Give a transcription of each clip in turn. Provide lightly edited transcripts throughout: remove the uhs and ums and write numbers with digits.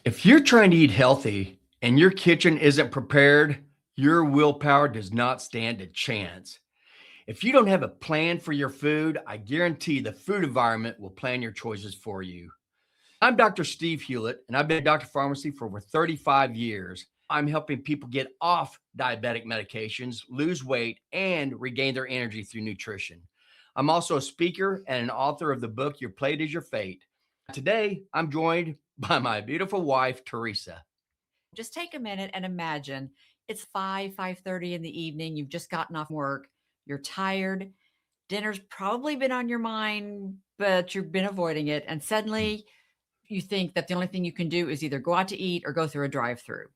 If you're trying to eat healthy and your kitchen isn't prepared, your willpower does not stand a chance. If you don't have a plan for your food, I guarantee the food environment will plan your choices for you. I'm Dr. Steve Hewlett, and I've been a doctor of pharmacy for over 35 years. I'm helping people get off diabetic medications, lose weight, and regain their energy through nutrition. I'm also a speaker and an author of the book, Your Plate is Your Fate. Today, I'm joined by my beautiful wife, Teresa. Just take a minute and imagine it's 5:30 in the evening. You've just gotten off work. You're tired. Dinner's probably been on your mind, but you've been avoiding it. And suddenly you think that the only thing you can do is either go out to eat or go through a drive-through.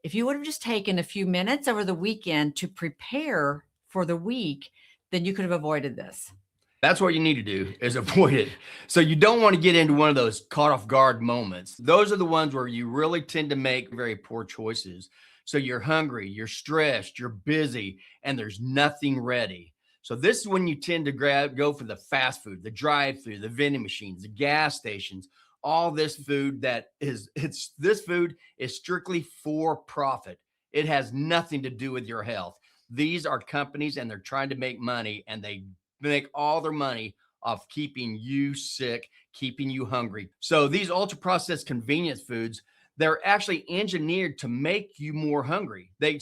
If you would have just taken a few minutes over the weekend to prepare for the week, then you could have avoided this. That's what you need to do is avoid it. So you don't want to get into one of those caught off guard moments. Those are the ones where you really tend to make very poor choices. So you're hungry, you're stressed, you're busy, and there's nothing ready. So this is when you tend to go for the fast food, the drive-through, the vending machines, the gas stations, all this food this food is strictly for profit. It has nothing to do with your health. These are companies and they're trying to make money, and they make all their money off keeping you sick, keeping you hungry. So these ultra processed convenience foods, they're actually engineered to make you more hungry. They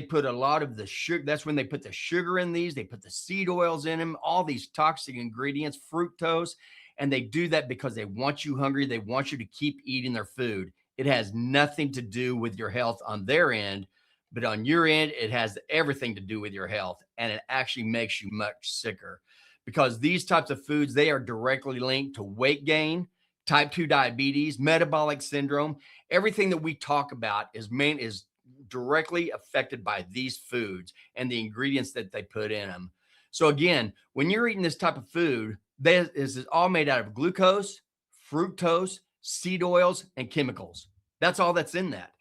put a lot of the sugar. That's when they put the sugar in these. They put the seed oils in them, all these toxic ingredients, fructose, and they do that because they want you hungry. They want you to keep eating their food. It has nothing to do with your health on their end, but on your end, it has everything to do with your health, and it actually makes you much sicker because these types of foods, they are directly linked to weight gain, type 2 diabetes, metabolic syndrome. Everything that we talk about is directly affected by these foods and the ingredients that they put in them. So again, when you're eating this type of food, this is all made out of glucose, fructose, seed oils, and chemicals. That's all that's in that.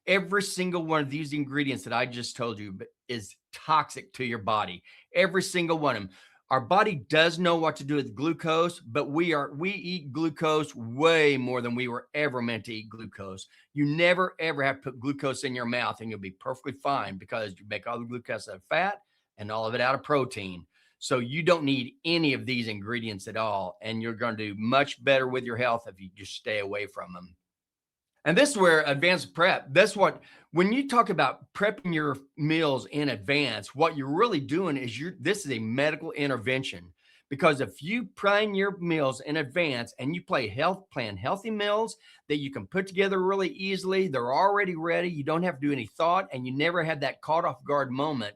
Every single one of these ingredients that I just told you is toxic to your body. Every single one of them. Our body does know what to do with glucose, but we eat glucose way more than we were ever meant to eat glucose. You never ever have to put glucose in your mouth and you'll be perfectly fine because you make all the glucose out of fat and all of it out of protein. So you don't need any of these ingredients at all, and you're going to do much better with your health if you just stay away from them. And this is where advanced prep, when you talk about prepping your meals in advance, what you're really doing is this is a medical intervention. Because if you plan your meals in advance and you plan healthy meals that you can put together really easily, they're already ready, you don't have to do any thought, and you never have that caught off guard moment,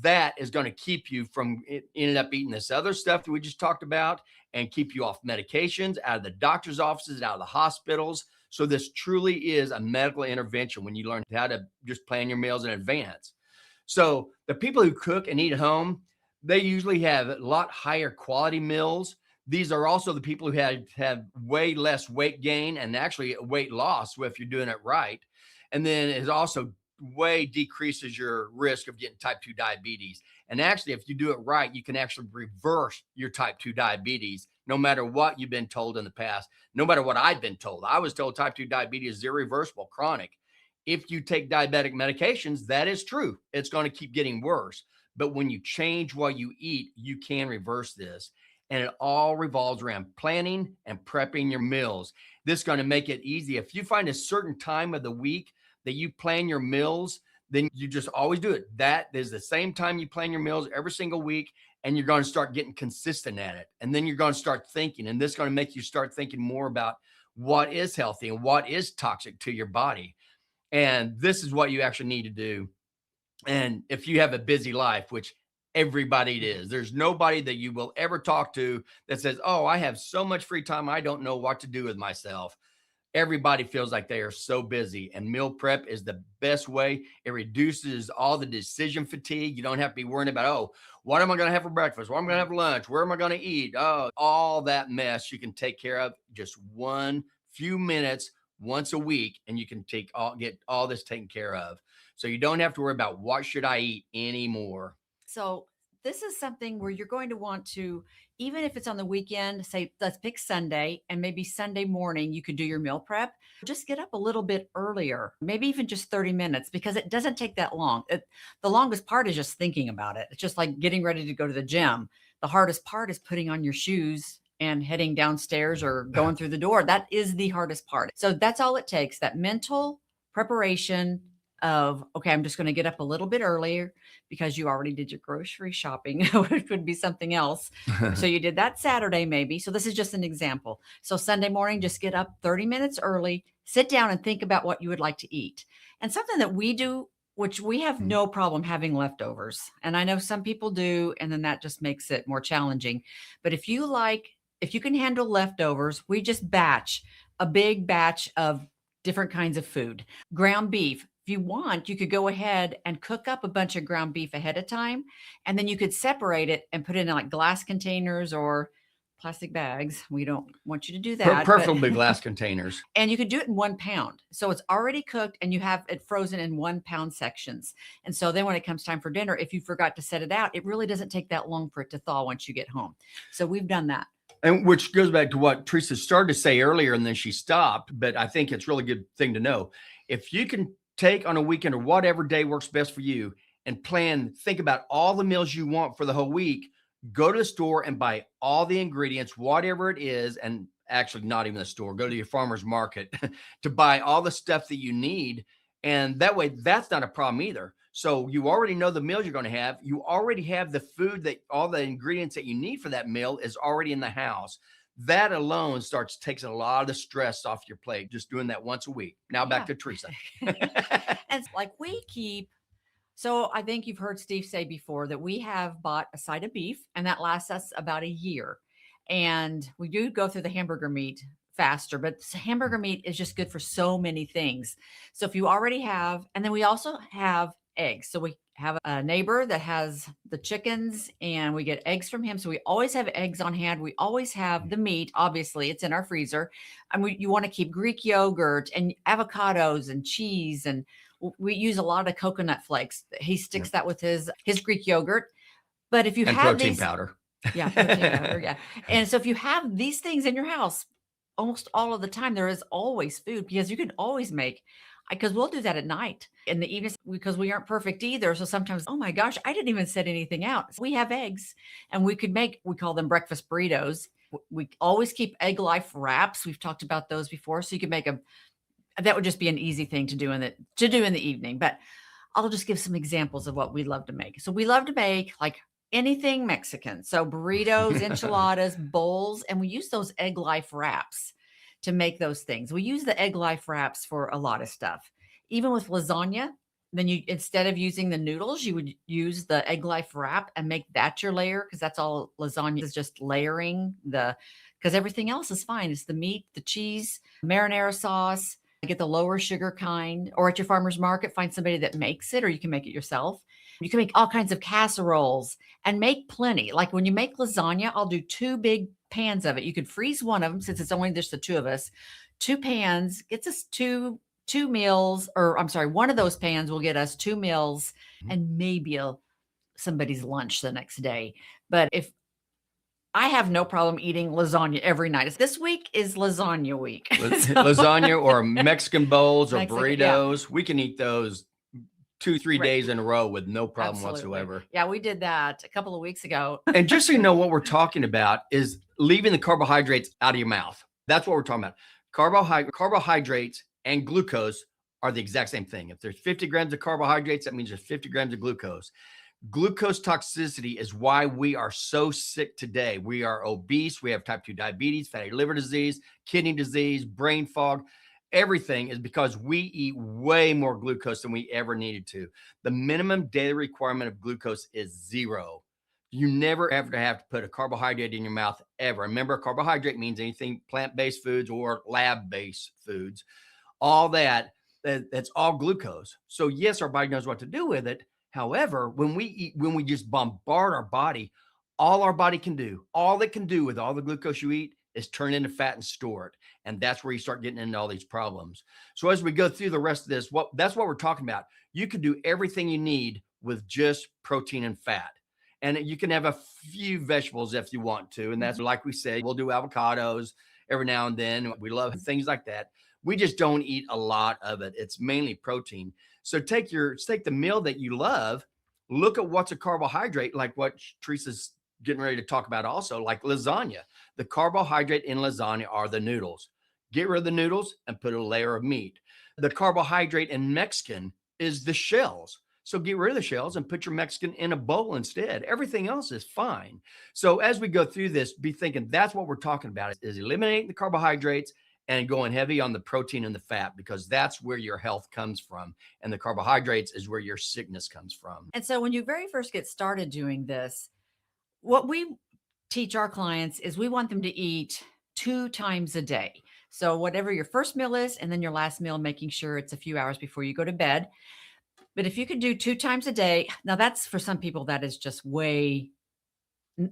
that is going to keep you from ending up eating this other stuff that we just talked about and keep you off medications, out of the doctor's offices, out of the hospitals. So this truly is a medical intervention when you learn how to just plan your meals in advance. So the people who cook and eat at home, they usually have a lot higher quality meals. These are also the people who have way less weight gain and actually weight loss if you're doing it right. And then it also way decreases your risk of getting type 2 diabetes. And actually, if you do it right, you can actually reverse your type 2 diabetes no matter what you've been told in the past, no matter what I've been told. I was told type 2 diabetes is irreversible, chronic. If you take diabetic medications, that is true. It's going to keep getting worse. But when you change what you eat, you can reverse this. And it all revolves around planning and prepping your meals. This is going to make it easy. If you find a certain time of the week that you plan your meals, then you just always do it. That is the same time you plan your meals every single week, and you're going to start getting consistent at it. And then you're going to start thinking, and this is going to make you start thinking more about what is healthy and what is toxic to your body. And this is what you actually need to do. And if you have a busy life, which everybody is, there's nobody that you will ever talk to that says, oh, I have so much free time, I don't know what to do with myself. Everybody feels like they are so busy, and meal prep is the best way. It reduces all the decision fatigue. You don't have to be worrying about, oh, what am I going to have for breakfast? What am I going to have for lunch? Where am I going to eat? Oh, all that mess you can take care of just one few minutes once a week, and you can get all this taken care of. So you don't have to worry about what should I eat anymore. So this is something where you're going to want to, even if it's on the weekend, say, let's pick Sunday, and maybe Sunday morning, you could do your meal prep. Just get up a little bit earlier, maybe even just 30 minutes, because it doesn't take that long. The longest part is just thinking about it. It's just like getting ready to go to the gym. The hardest part is putting on your shoes and heading downstairs or going through the door. That is the hardest part. So that's all it takes, that mental preparation of, okay, I'm just going to get up a little bit earlier because you already did your grocery shopping, which would be something else. So you did that Saturday, maybe. So this is just an example. So Sunday morning, just get up 30 minutes early, sit down and think about what you would like to eat. And something that we do, which we have no problem having leftovers. And I know some people do, and then that just makes it more challenging. But if you can handle leftovers, we just batch a big batch of different kinds of food. Ground beef. If you want, you could go ahead and cook up a bunch of ground beef ahead of time, and then you could separate it and put it in like glass containers or plastic bags. We don't want you to do that. Preferably glass containers. And you could do it in 1 pound. So it's already cooked and you have it frozen in 1 pound sections. And so then when it comes time for dinner, if you forgot to set it out, it really doesn't take that long for it to thaw once you get home. So we've done that. And which goes back to what Teresa started to say earlier, and then she stopped. But I think it's a really good thing to know. If you can take on a weekend or whatever day works best for you and think about all the meals you want for the whole week, go to the store and buy all the ingredients, whatever it is. And actually not even the store, go to your farmer's market to buy all the stuff that you need. And that way, that's not a problem either. So you already know the meals you're going to have. You already have the food, that all the ingredients that you need for that meal is already in the house. That alone takes a lot of the stress off your plate, just doing that once a week. Now back to Teresa. And like so I think you've heard Steve say before that we have bought a side of beef, and that lasts us about a year. And we do go through the hamburger meat faster, but hamburger meat is just good for so many things. So if you already have, and then we also have eggs. So we have a neighbor that has the chickens and we get eggs from him. So we always have eggs on hand. We always have the meat. Obviously it's in our freezer, and you want to keep Greek yogurt and avocados and cheese. And we use a lot of coconut flakes. He sticks that with his Greek yogurt. But if you have protein powder. Yeah, protein powder. Yeah. And so if you have these things in your house, almost all of the time, there is always food, because you can always make, because we'll do that at night in the evenings, because we aren't perfect either. So sometimes, oh my gosh, I didn't even set anything out. So we have eggs, and we call them breakfast burritos. We always keep egg life wraps. We've talked about those before. So you can make that would just be an easy thing to do in the evening. But I'll just give some examples of what we love to make. So we love to make like anything Mexican. So burritos, enchiladas, bowls, and we use those egg life wraps to make those things. We use the egg life wraps for a lot of stuff. Even with lasagna, then instead of using the noodles, you would use the egg life wrap and make that your layer, because that's all lasagna is, just layering because everything else is fine. It's the meat, the cheese, marinara sauce. Get the lower sugar kind, or at your farmer's market, find somebody that makes it, or you can make it yourself. You can make all kinds of casseroles and make plenty. Like when you make lasagna, I'll do 2 big pans of it. You could freeze one of them, since it's only just the 2 of us. 2 pans gets us two meals, or I'm sorry, one of those pans will get us 2 meals and maybe somebody's lunch the next day. But if I have no problem eating lasagna every night. This week is lasagna week. Lasagna or Mexican bowls or burritos. Yeah. We can eat those 2-3 days in a row with no problem whatsoever. Yeah, we did that a couple of weeks ago. And just so you know, what we're talking about is leaving the carbohydrates out of your mouth. That's what we're talking about. Carbohydrates and glucose are the exact same thing. If there's 50 grams of carbohydrates, that means there's 50 grams of glucose. Glucose toxicity is why we are so sick today. We are obese. We have type 2 diabetes, fatty liver disease, kidney disease, brain fog. Everything is because we eat way more glucose than we ever needed to. The minimum daily requirement of glucose is 0. You never ever have to put a carbohydrate in your mouth ever. Remember, carbohydrate means anything plant-based foods or lab-based foods. All that's all glucose. So yes, our body knows what to do with it. However, when we just bombard our body, all it can do with all the glucose you eat is turn into fat and store it. And that's where you start getting into all these problems. So as we go through the rest of this, that's what we're talking about. You can do everything you need with just protein and fat. And you can have a few vegetables if you want to. And that's like we say, we'll do avocados every now and then. We love things like that. We just don't eat a lot of it. It's mainly protein. So take the meal that you love, look at what's a carbohydrate, like what Teresa's getting ready to talk about also, like lasagna. The carbohydrate in lasagna are the noodles. Get rid of the noodles and put a layer of meat. The carbohydrate in Mexican is the shells. So get rid of the shells and put your Mexican in a bowl instead. Everything else is fine. So as we go through this, be thinking that's what we're talking about is eliminating the carbohydrates and going heavy on the protein and the fat, because that's where your health comes from. And the carbohydrates is where your sickness comes from. And so when you very first get started doing this, what we teach our clients is we want them to eat 2 times a day. So whatever your first meal is, and then your last meal, making sure it's a few hours before you go to bed. But if you could do 2 times a day, now that's for some people, that is just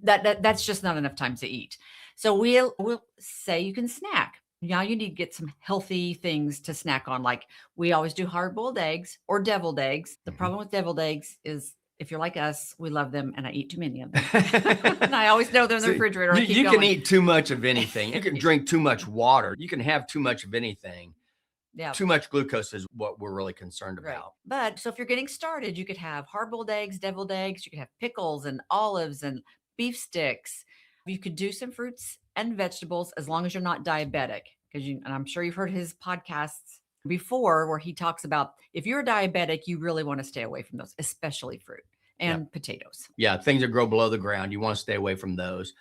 that's just not enough time to eat. So we'll say you can snack. Now you need to get some healthy things to snack on. Like we always do hard-boiled eggs or deviled eggs. The problem with deviled eggs is if you're like us, we love them and I eat too many of them. And I always know they're in the refrigerator. You can eat too much of anything. You can drink too much water. You can have too much of anything. Yeah. Too much glucose is what we're really concerned about. Right. But so if you're getting started, you could have hard-boiled eggs, deviled eggs. You could have pickles and olives and beef sticks. You could do some fruits and vegetables as long as you're not diabetic. And I'm sure you've heard his podcasts before where he talks about if you're diabetic, you really want to stay away from those, especially fruit and potatoes. Yeah, things that grow below the ground, you want to stay away from those.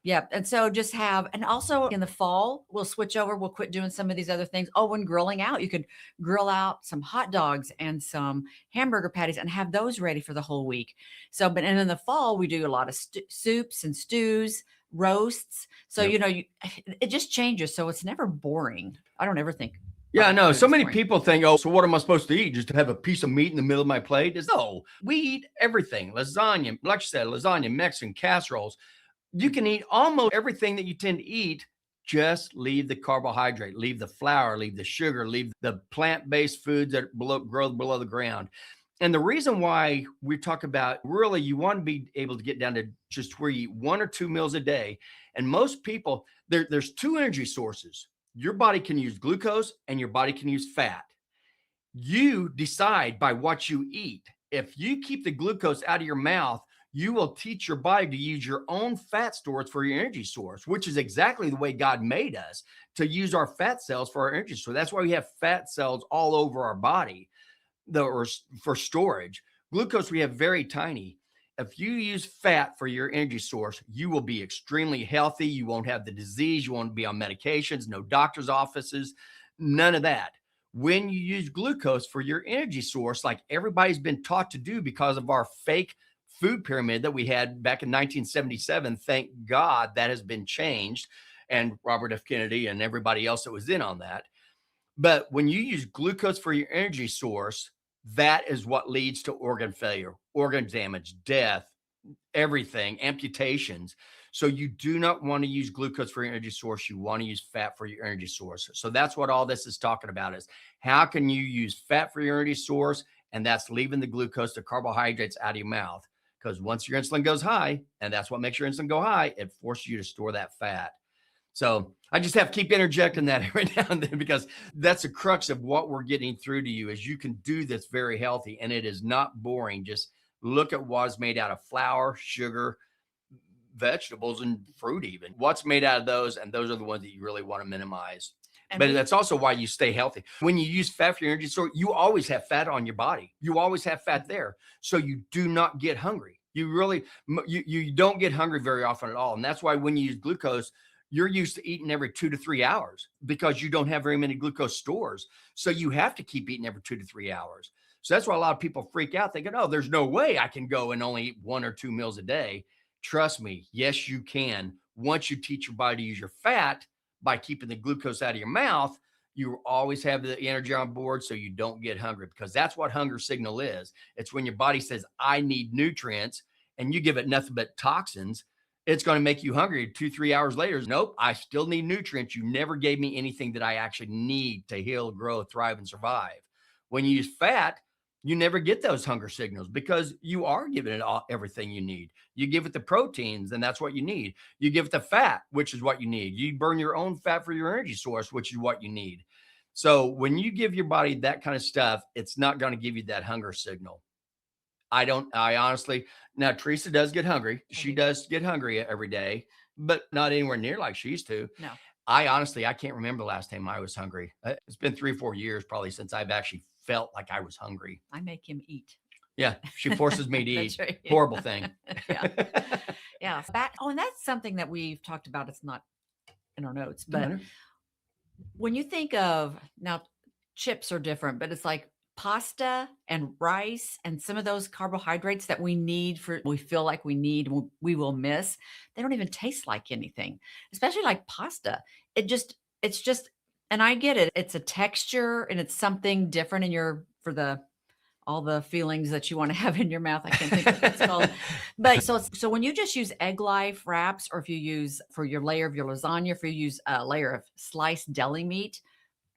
Yeah. And so just and also in the fall, we'll switch over. We'll quit doing some of these other things. Oh, when grilling out, you could grill out some hot dogs and some hamburger patties and have those ready for the whole week. So, and in the fall, we do a lot of soups and stews, roasts. So, it just changes. So it's never boring. I don't ever think. Yeah, I know. So many people think, oh, so what am I supposed to eat? Just to have a piece of meat in the middle of my plate? No, we eat everything. Lasagna, like you said, lasagna, Mexican casseroles. You can eat almost everything that you tend to eat. Just leave the carbohydrate, leave the flour, leave the sugar, leave the plant-based foods that grow below the ground. And the reason why we talk about really you want to be able to get down to just where you eat 1 or 2 meals a day. And most people, there's 2 energy sources. Your body can use glucose and your body can use fat. You decide by what you eat. If you keep the glucose out of your mouth, you will teach your body to use your own fat stores for your energy source, which is exactly the way God made us, to use our fat cells for our energy source. That's why we have fat cells all over our body for storage. Glucose, we have very tiny. If you use fat for your energy source, you will be extremely healthy. You won't have the disease. You won't be on medications, no doctor's offices, none of that. When you use glucose for your energy source, like everybody's been taught to do because of our fake food pyramid that we had back in 1977. Thank God that has been changed, and Robert F. Kennedy and everybody else that was in on that. But when you use glucose for your energy source, that is what leads to organ failure, organ damage, death, everything, amputations. So you do not want to use glucose for your energy source. You want to use fat for your energy source. So that's what all this is talking about, is how can you use fat for your energy source? And that's leaving the glucose, the carbohydrates out of your mouth. Because once your insulin goes high, and that's what makes your insulin go high, it forces you to store that fat. So I just have to keep interjecting that every now and then, because that's the crux of what we're getting through to you, is you can do this very healthy, and it is not boring. Just look at what is made out of flour, sugar, vegetables, and fruit even. What's made out of those, and those are the ones that you really want to minimize. But that's also why you stay healthy. When you use fat for your energy source, you always have fat on your body. You always have fat there. So you do not get hungry. You don't get hungry very often at all. And that's why when you use glucose, you're used to eating every 2 to 3 hours because you don't have very many glucose stores. So you have to keep eating every 2 to 3 hours. So that's why a lot of people freak out thinking, oh, there's no way I can go and only eat 1 or 2 meals a day. Trust me. Yes, you can. Once you teach your body to use your fat, by keeping the glucose out of your mouth, you always have the energy on board so you don't get hungry, because that's what hunger signal is. It's when your body says, I need nutrients, and you give it nothing but toxins. It's going to make you hungry 2, 3 hours later. Nope, I still need nutrients. You never gave me anything that I actually need to heal, grow, thrive, and survive. When you use fat, you never get those hunger signals because you are giving it all everything you need. You give it the proteins, and that's what you need. You give it the fat, which is what you need. You burn your own fat for your energy source, which is what you need. So when you give your body that kind of stuff, it's not going to give you that hunger signal. I honestly, now Teresa does get hungry. She does get hungry every day, but not anywhere near like she used to. No. I honestly, I can't remember the last time I was hungry. It's been 3 or 4 years probably since I've actually felt like I was hungry. I make him eat. Yeah, she forces me to That's eat. right. Horrible thing. Yeah. Yeah. And that's something that we've talked about. It's not in our notes, Don't but matter. when you think of now, chips are different, but it's like pasta and rice and some of those carbohydrates that we need we feel like we need, we will miss. They don't even taste like anything, especially like pasta. It's just, and I get it. It's a texture and it's something different in all the feelings that you want to have in your mouth. I can't think of what it's called. But so when you just use egg life wraps, or if you use for your layer of your lasagna, if you use a layer of sliced deli meat,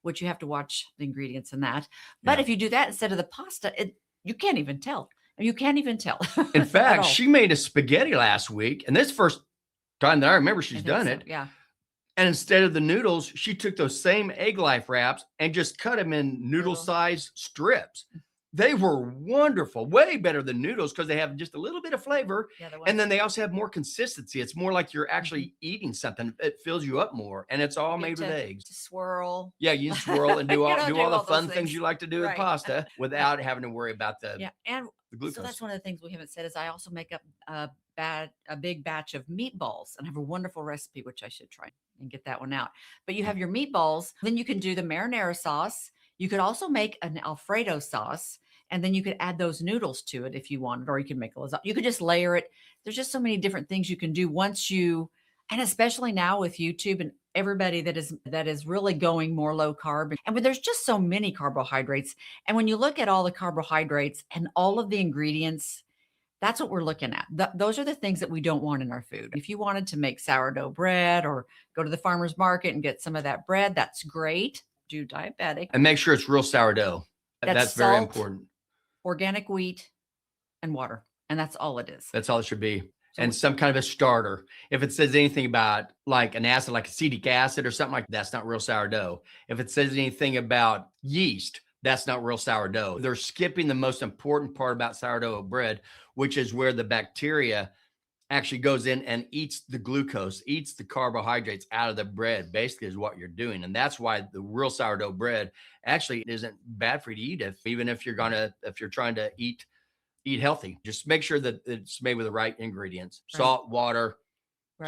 which you have to watch the ingredients in that. But Yeah. if you do that instead of the pasta, you can't even tell. You can't even tell. In at fact, all. she made a spaghetti last week, and this first time that I remember I she's think done so, it. yeah. And instead of the noodles, she took those same egg life wraps and just cut them in noodle size strips. They were wonderful, way better than noodles because they have just a little bit of flavor. Yeah, And then they also have more consistency. It's more like you're Mm-hmm. actually eating something. It fills you up more. And it's all made with eggs. To swirl. Yeah, you swirl and do You all know, do do all the all those fun things things. you like to do with Right. pasta without having to worry about the Yeah. And glucose. so that's one of the things we haven't said is I also make up a big batch of meatballs, and I have a wonderful recipe, which I should try and get that one out. But you have your meatballs, then you can do the marinara sauce. You could also make an Alfredo sauce, and then you could add those noodles to it if you wanted, or you can make a lasagna. You could just layer it. There's just so many different things you can do and especially now with YouTube and everybody that is really going more low carb. And there's just so many carbohydrates. And when you look at all the carbohydrates and all of the ingredients, that's what we're looking at. Those are the things that we don't want in our food. If you wanted to make sourdough bread or go to the farmer's market and get some of that bread, that's great. Do diabetic. And make sure it's real sourdough. That's very salt, important. Organic wheat, and water. And that's all it is. That's all it should be. So And some kind of a starter. If it says anything about like an acid, like acetic acid or something like that, that's not real sourdough. If it says anything about yeast, that's not real sourdough. They're skipping the most important part about sourdough bread, which is where the bacteria actually goes in and eats the glucose, eats the carbohydrates out of the bread, basically is what you're doing. And that's why the real sourdough bread actually isn't bad for you to eat even if you're trying to eat healthy. Just make sure that it's made with the right ingredients, salt, water,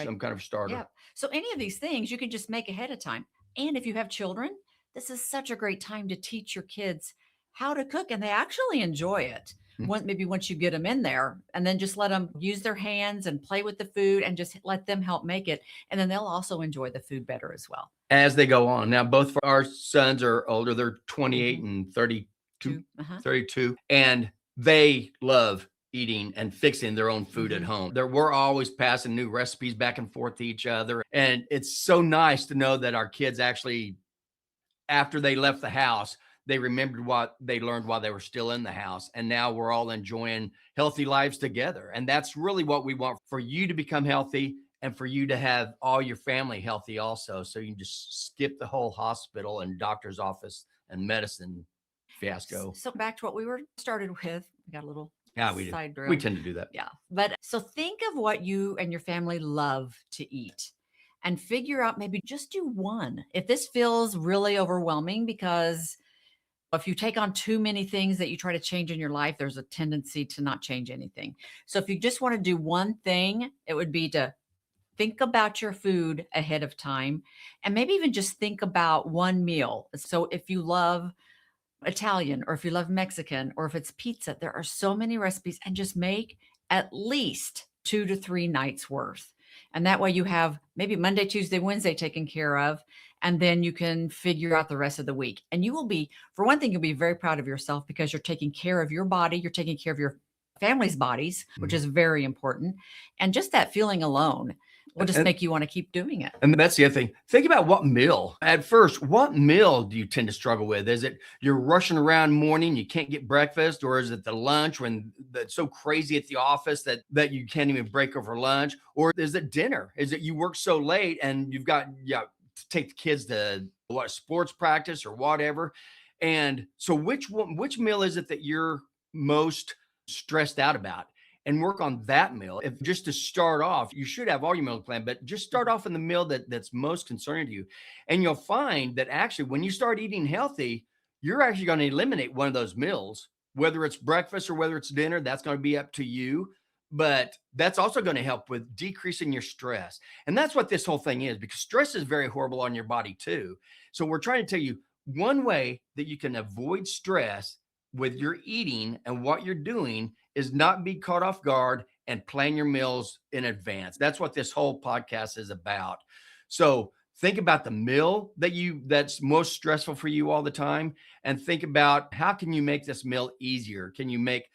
some kind of starter. Yeah. So any of these things you can just make ahead of time. And if you have children, this is such a great time to teach your kids how to cook, and they actually enjoy it. Maybe once you get them in there, and then just let them use their hands and play with the food and just let them help make it. And then they'll also enjoy the food better as well. As they go on. Now, both of our sons are older. They're 28 and 32, 32. And they love eating and fixing their own food at home. We're always passing new recipes back and forth to each other. And it's so nice to know that our kids actually, after they left the house, they remembered what they learned while they were still in the house. And now we're all enjoying healthy lives together. And that's really what we want, for you to become healthy and for you to have all your family healthy also. So you can just skip the whole hospital and doctor's office and medicine fiasco. So back to what we were started with. We got a little side we tend to do that. Yeah. But so think of what you and your family love to eat and figure out, maybe just do one. If this feels really overwhelming, because if you take on too many things that you try to change in your life, there's a tendency to not change anything. So if you just want to do one thing, it would be to think about your food ahead of time, and maybe even just think about one meal. So if you love Italian, or if you love Mexican, or if it's pizza, there are so many recipes, and just make at least 2 to 3 nights worth. And that way you have maybe Monday, Tuesday, Wednesday taken care of, and then you can figure out the rest of the week. And you will be, for one thing, you'll be very proud of yourself because you're taking care of your body. You're taking care of your family's bodies, which is very important. And just that feeling alone, will just make you want to keep doing it. And that's the other thing. Think about what meal. At first, what meal do you tend to struggle with? Is it you're rushing around morning, you can't get breakfast, or is it the lunch when that's so crazy at the office that you can't even break over lunch? Or is it dinner? Is it you work so late and you've got to take the kids to what sports practice or whatever? And so which meal is it that you're most stressed out about? And work on that meal. If just to start off, you should have all your meal planned, but just start off in the meal that's most concerning to you. And you'll find that actually when you start eating healthy, you're actually going to eliminate one of those meals, whether it's breakfast or whether it's dinner, that's going to be up to you. But that's also going to help with decreasing your stress. And that's what this whole thing is, because stress is very horrible on your body too. So we're trying to tell you one way that you can avoid stress with your eating and what you're doing is not be caught off guard and plan your meals in advance. That's what this whole podcast is about. So think about the meal that's most stressful for you all the time, and think about how can you make this meal easier? Can you make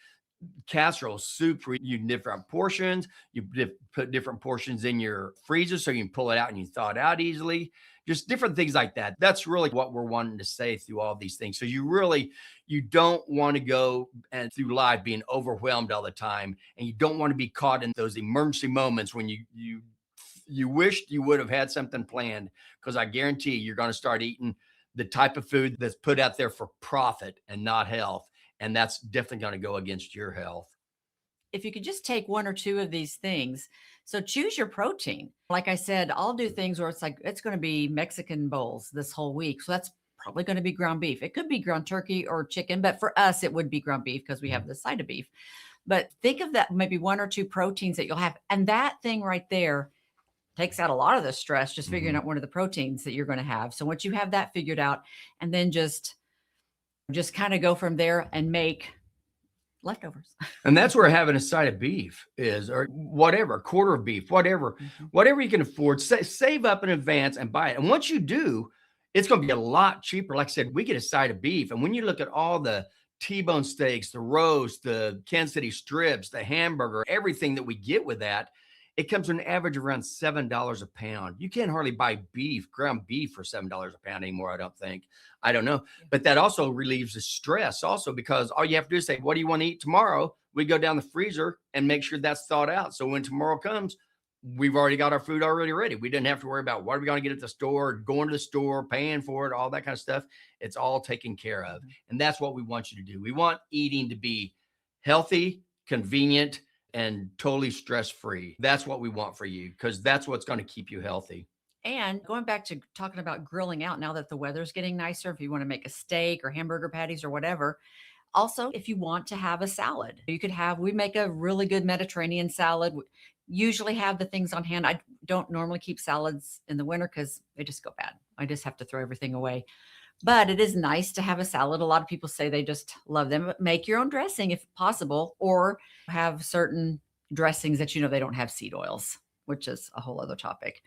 casserole soup for you different portions? You put different portions in your freezer so you can pull it out and you thaw it out easily. Just different things like that. That's really what we're wanting to say through all these things. So you don't want to go and through life being overwhelmed all the time, and you don't want to be caught in those emergency moments when you wished you would have had something planned, because I guarantee you're going to start eating the type of food that's put out there for profit and not health. And that's definitely going to go against your health. If you could just take one or two of these things. So choose your protein. Like I said, I'll do things where it's like, it's going to be Mexican bowls this whole week. So that's probably going to be ground beef. It could be ground turkey or chicken, but for us, it would be ground beef because we have the side of beef. But think of that, maybe one or two proteins that you'll have. And that thing right there takes out a lot of the stress, just figuring out one of the proteins that you're going to have. So once you have that figured out, and then just kind of go from there and make leftovers. And that's where having a side of beef is, or whatever, quarter of beef, whatever you can afford, save up in advance and buy it. And once you do, it's going to be a lot cheaper. Like I said, we get a side of beef. And when you look at all the T-bone steaks, the roast, the Kansas City strips, the hamburger, everything that we get with that, it comes to an average of around $7 a pound. You can't hardly buy ground beef for $7 a pound anymore, I don't think. I don't know. But that also relieves the stress also, because all you have to do is say, what do you want to eat tomorrow? We go down the freezer and make sure that's thawed out. So when tomorrow comes, we've already got our food already ready. We didn't have to worry about what are we going to get at the store, going to the store, paying for it, all that kind of stuff. It's all taken care of. And that's what we want you to do. We want eating to be healthy, convenient, and totally stress-free. That's what we want for you, because that's what's going to keep you healthy. And going back to talking about grilling out, now that the weather's getting nicer, if you want to make a steak or hamburger patties or whatever. Also, if you want to have a salad, we make a really good Mediterranean salad. We usually have the things on hand. I don't normally keep salads in the winter because they just go bad. I just have to throw everything away. But it is nice to have a salad. A lot of people say they just love them. Make your own dressing if possible, or have certain dressings that they don't have seed oils, which is a whole other topic.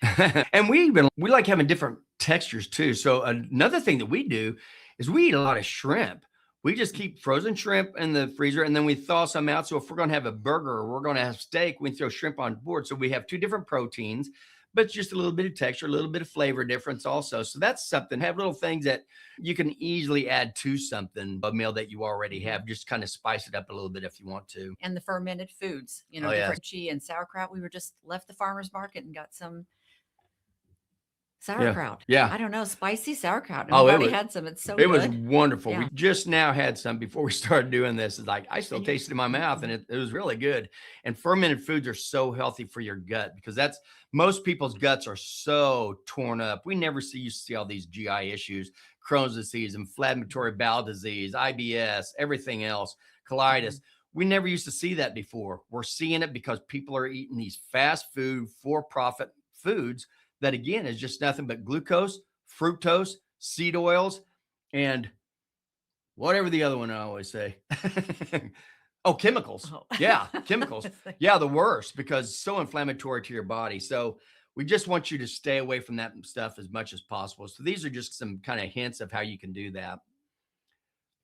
And we like having different textures too. So another thing that we do is we eat a lot of shrimp. We just keep frozen shrimp in the freezer, and then we thaw some out. So if we're going to have a burger or we're going to have steak, we throw shrimp on board. So we have two different proteins, but just a little bit of texture, a little bit of flavor difference also. So that's something. Have little things that you can easily add to something, a meal that you already have. Just kind of spice it up a little bit if you want to. And the fermented foods, different cheese and sauerkraut. We just left the farmer's market and got some sauerkraut. Yeah. I don't know, spicy sauerkraut. And we've already had some. It's so good. It was wonderful. Yeah. We just now had some before we started doing this. It's like, I still taste it in my mouth, and it was really good. And fermented foods are so healthy for your gut, because most people's guts are so torn up. We never used to see all these GI issues, Crohn's disease, inflammatory bowel disease, IBS, everything else, colitis. We never used to see that before. We're seeing it because people are eating these fast food, for-profit foods that, again, is just nothing but glucose, fructose, seed oils, and whatever the other one I always say. Oh, chemicals. Oh. Yeah, chemicals. Yeah, the worst, because it's so inflammatory to your body. So we just want you to stay away from that stuff as much as possible. So these are just some kind of hints of how you can do that.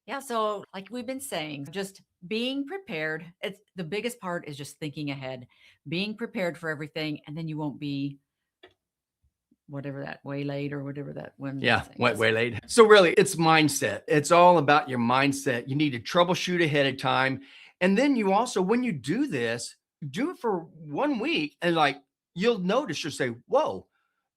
Yeah, so like we've been saying, just being prepared. It's the biggest part is just thinking ahead, being prepared for everything, and then you won't be whatever that waylaid or whatever that one Yeah, saying went is. way late. So really, it's mindset. It's all about your mindset. You need to troubleshoot ahead of time. And then you also, when you do this, do it for 1 week and like you'll notice, you'll say, whoa,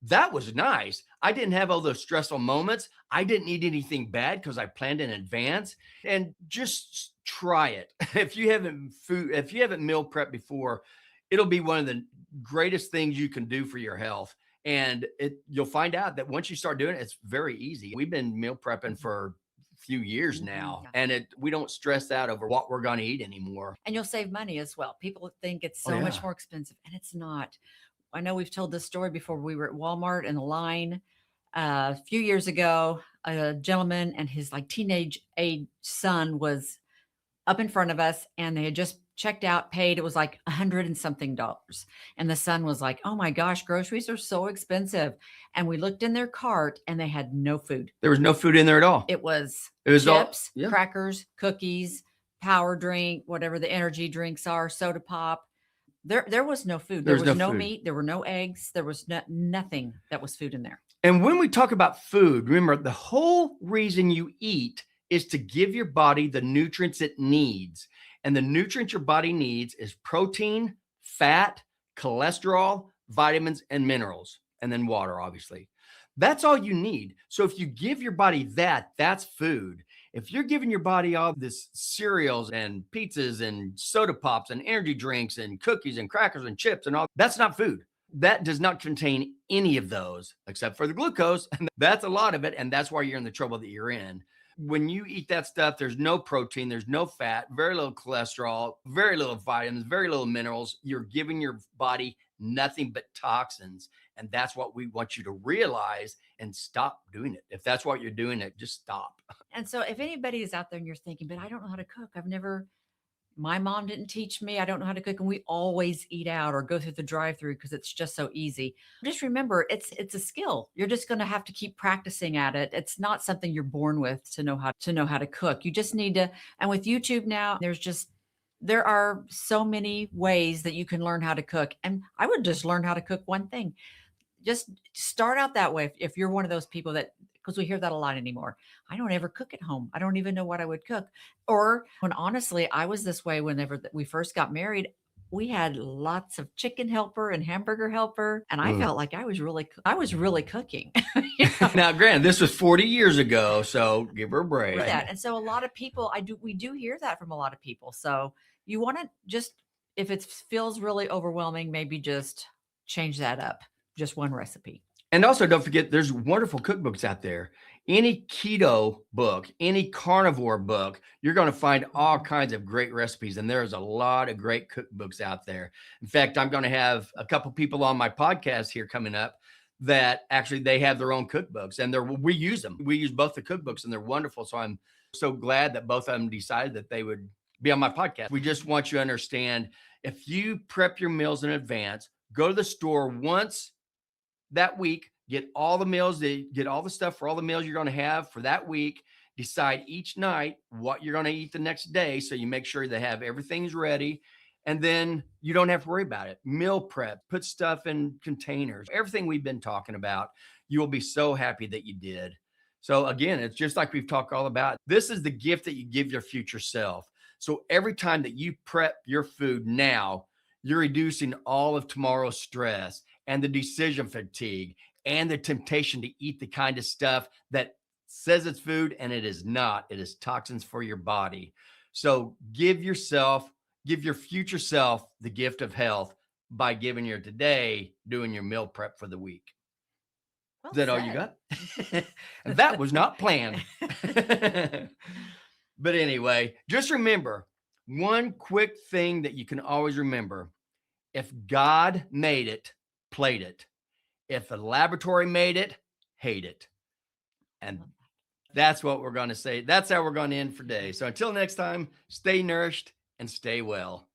that was nice. I didn't have all those stressful moments. I didn't eat anything bad because I planned in advance. And just try it. If you haven't meal prepped before, it'll be one of the greatest things you can do for your health. And you'll find out that once you start doing it, it's very easy. We've been meal prepping for a few years now, Yeah. and we don't stress out over what we're going to eat anymore. And you'll save money as well. People think it's Oh, so much yeah. more expensive, and it's not. I know we've told this story before. We were at Walmart in the line a few years ago. A gentleman and his like teenage age son was up in front of us, and they had just checked out, paid. It was like 100 and something dollars. And the son was like, "Oh my gosh, groceries are so expensive." And we looked in their cart and they had no food. There was no food in there at all. It was It was all, chips, yeah. crackers, cookies, power drink, whatever the energy drinks are, soda pop. There was no food. There There's was no no food. meat. There were no eggs. There was nothing that was food in there. And when we talk about food, remember the whole reason you eat is to give your body the nutrients it needs. And the nutrients your body needs is protein, fat, cholesterol, vitamins, and minerals, and then water, obviously. That's all you need. So if you give your body that, that's food. If you're giving your body all this cereals and pizzas and soda pops and energy drinks and cookies and crackers and chips and all, that's not food. That does not contain any of those except for the glucose. And that's a lot of it. And that's why you're in the trouble that you're in. When you eat that stuff, there's no protein, there's no fat, very little cholesterol, very little vitamins, very little minerals. You're giving your body nothing but toxins. And that's what we want you to realize and stop doing it. If that's what you're doing, just stop. And so if anybody is out there and you're thinking, but I don't know how to cook, my mom didn't teach me. I don't know how to cook. And we always eat out or go through the drive-through because it's just so easy. Just remember, it's a skill. You're just going to have to keep practicing at it. It's not something you're born with to know how to cook. You just need to. And with YouTube now, there are so many ways that you can learn how to cook. And I would just learn how to cook one thing. Just start out that way. If you're one of those people that, because we hear that a lot anymore. I don't ever cook at home. I don't even know what I would cook. Or when honestly, I was this way whenever we first got married. We had lots of chicken helper and hamburger helper, and I felt like I was really cooking. You know? Now, granted, this was 40 years ago, so give her a break. That. And so a lot of people, we do hear that from a lot of people. So you want to just, if it feels really overwhelming, maybe just change that up. Just one recipe. And also don't forget, there's wonderful cookbooks out there. Any keto book, any carnivore book, you're going to find all kinds of great recipes. And there's a lot of great cookbooks out there. In fact, I'm going to have a couple people on my podcast here coming up that actually they have their own cookbooks and we use them. We use both the cookbooks and they're wonderful. So I'm so glad that both of them decided that they would be on my podcast. We just want you to understand, if you prep your meals in advance, go to the store once that week, get all the stuff for all the meals you're going to have for that week, decide each night what you're going to eat the next day. So you make sure they have everything's ready. And then you don't have to worry about it. Meal prep, put stuff in containers, everything we've been talking about. You will be so happy that you did. So again, it's just like we've talked all about. This is the gift that you give your future self. So every time that you prep your food now, you're reducing all of tomorrow's stress and the decision fatigue and the temptation to eat the kind of stuff that says it's food and it is not. It is toxins for your body. So give your future self the gift of health by giving your today, doing your meal prep for the week. Well Is that all you got? And that was not planned. But anyway, just remember one quick thing that you can always remember. If God made it, plate it. If the laboratory made it, hate it. And that's what we're going to say. That's how we're going to end for today. So until next time, stay nourished and stay well.